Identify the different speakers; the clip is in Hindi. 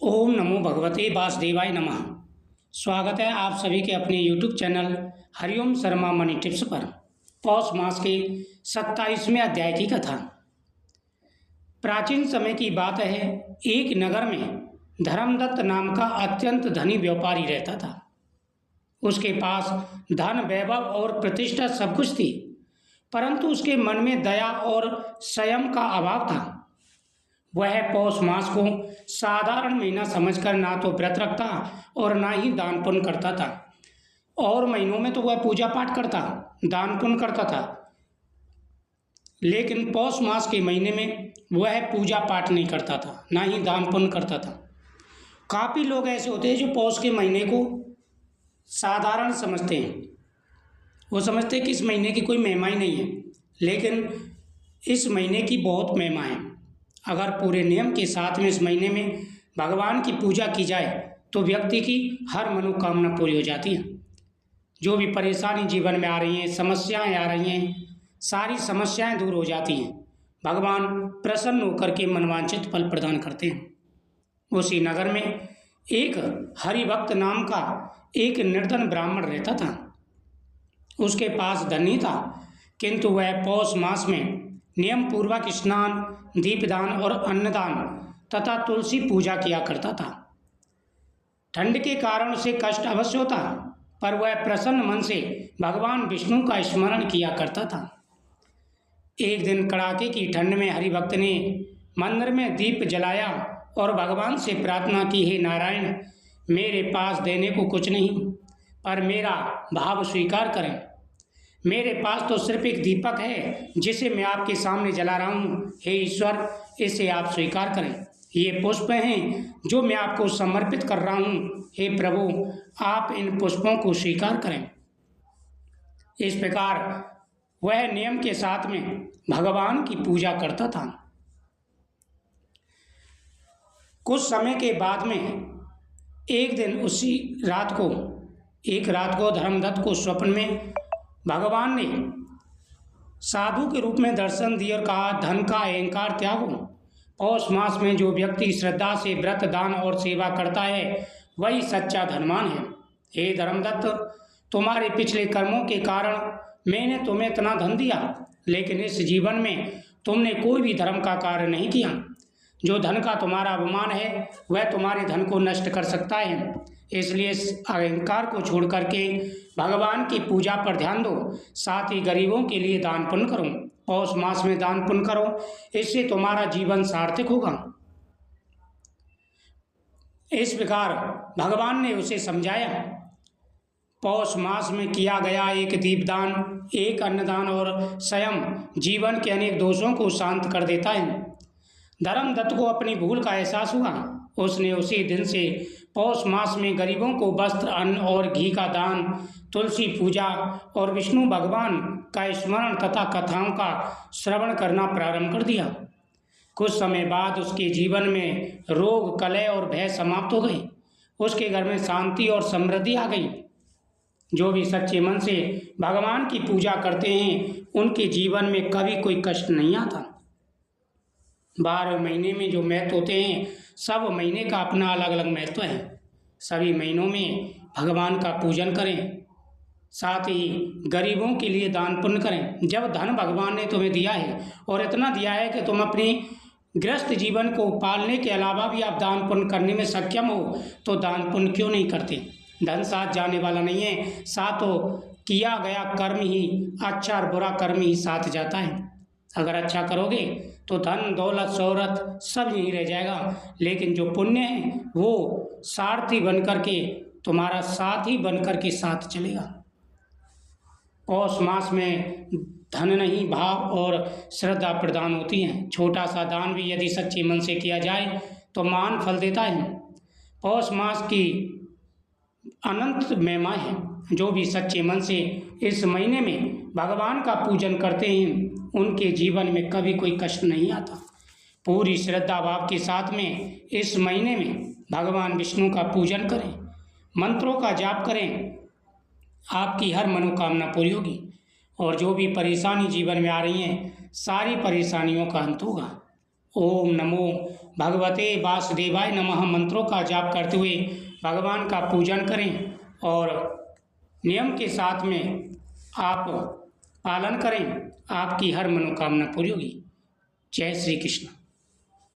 Speaker 1: ओम नमो भगवते वासुदेवाय नमः। स्वागत है आप सभी के अपने YouTube channel Hariom Sharma money tips पर। पौष मास के 27वें अध्याय की कथा। प्राचीन समय की बात है, एक नगर में धर्मदत्त नाम का अत्यंत धनी व्यापारी रहता था। उसके पास धन, वैभव और प्रतिष्ठा सब कुछ थी, परंतु उसके मन में दया और संयम का अभाव था। वह पौष मास को साधारण महीना समझकर ना तो व्रत रखता और ना ही दान पुण्य करता था। और महीनों में तो वह पूजा पाठ करता, दान पुण्य करता था, लेकिन पौष मास के महीने में वह पूजा पाठ नहीं करता था, ना ही दान पुण्य करता था। काफ़ी लोग ऐसे होते हैं जो पौष के महीने को साधारण समझते हैं। वो समझते हैं कि इस महीने की कोई महिमा ही नहीं है, लेकिन इस महीने की बहुत महिमा है। अगर पूरे नियम के साथ में इस महीने में भगवान की पूजा की जाए तो व्यक्ति की हर मनोकामना पूरी हो जाती है। जो भी परेशानी जीवन में आ रही हैं, समस्याएं आ रही हैं, सारी समस्याएं दूर हो जाती हैं। भगवान प्रसन्न होकर के मनवांछित फल प्रदान करते हैं। उसी नगर में एक हरिभक्त नाम का एक निर्धन ब्राह्मण रहता था। उसके पास धन नहीं था, किंतु वह पौष मास में नियम पूर्वक स्नान, दीपदान और अन्नदान तथा तुलसी पूजा किया करता था। ठंड के कारण उसे कष्ट अवश्य होता, पर वह प्रसन्न मन से भगवान विष्णु का स्मरण किया करता था। एक दिन कड़ाके की ठंड में हरिभक्त ने मंदिर में दीप जलाया और भगवान से प्रार्थना की, हे नारायण, मेरे पास देने को कुछ नहीं, पर मेरा भाव स्वीकार करें। मेरे पास तो सिर्फ एक दीपक है जिसे मैं आपके सामने जला रहा हूँ। हे ईश्वर, इसे आप स्वीकार करें। ये पुष्प हैं जो मैं आपको समर्पित कर रहा हूँ। हे प्रभु, आप इन पुष्पों को स्वीकार करें। इस प्रकार वह नियम के साथ में भगवान की पूजा करता था। कुछ समय के बाद में एक दिन एक रात को धर्मदत्त को स्वप्न में भगवान ने साधु के रूप में दर्शन दिए और कहा, धन का अहंकार त्यागो। पौष मास में जो व्यक्ति श्रद्धा से व्रत, दान और सेवा करता है वही सच्चा धनवान है। हे धर्मदत्त, तुम्हारे पिछले कर्मों के कारण मैंने तुम्हें इतना धन दिया, लेकिन इस जीवन में तुमने कोई भी धर्म का कार्य नहीं किया। जो धन का तुम्हारा अभिमान है वह तुम्हारे धन को नष्ट कर सकता है। इसलिए इस अहंकार को छोड़ करके भगवान की पूजा पर ध्यान दो। साथ ही गरीबों के लिए दान पुण्य करो। पौष मास में दान पुण्य करो, इससे तुम्हारा जीवन सार्थक होगा। इस प्रकार भगवान ने उसे समझाया। पौष मास में किया गया एक दीपदान, एक अन्नदान और संयम जीवन के अनेक दोषों को शांत कर देता है। धर्मदत्त को अपनी भूल का एहसास हुआ। उसने उसी दिन से पौष मास में गरीबों को वस्त्र, अन्न और घी का दान, तुलसी पूजा और विष्णु भगवान का स्मरण तथा कथाओं का श्रवण करना प्रारंभ कर दिया। कुछ समय बाद उसके जीवन में रोग, कलह और भय समाप्त हो गई। उसके घर में शांति और समृद्धि आ गई। जो भी सच्चे मन से भगवान की पूजा करते हैं उनके जीवन में कभी कोई कष्ट नहीं आता। 12 महीने में जो महत्व होते हैं, सब महीने का अपना अलग अलग महत्व है। सभी महीनों में भगवान का पूजन करें, साथ ही गरीबों के लिए दान पुण्य करें। जब धन भगवान ने तुम्हें दिया है और इतना दिया है कि तुम अपनी गृहस्थ जीवन को पालने के अलावा भी आप दान पुण्य करने में सक्षम हो, तो दान पुण्य क्यों नहीं करते। धन साथ जाने वाला नहीं है, साथ तो किया गया कर्म ही, अच्छा और बुरा कर्म ही साथ जाता है। अगर अच्छा करोगे तो धन, दौलत, शोहरत सब यहीं रह जाएगा, लेकिन जो पुण्य है वो सारथी बन करके, तुम्हारा साथी बन करके साथ चलेगा। पौष मास में धन नहीं, भाव और श्रद्धा प्रदान होती हैं। छोटा सा दान भी यदि सच्चे मन से किया जाए तो महान फल देता है। पौष मास की अनंत महिमा है। जो भी सच्चे मन से इस महीने में भगवान का पूजन करते हैं उनके जीवन में कभी कोई कष्ट नहीं आता। पूरी श्रद्धा भाव के साथ में इस महीने में भगवान विष्णु का पूजन करें, मंत्रों का जाप करें, आपकी हर मनोकामना पूरी होगी। और जो भी परेशानी जीवन में आ रही हैं, सारी परेशानियों का अंत होगा। ओम नमो भगवते वासुदेवाय नमः मंत्रों का जाप करते हुए भगवान का पूजन करें और नियम के साथ में आप पालन करें, आपकी हर मनोकामना पूरी होगी। जय श्री कृष्ण।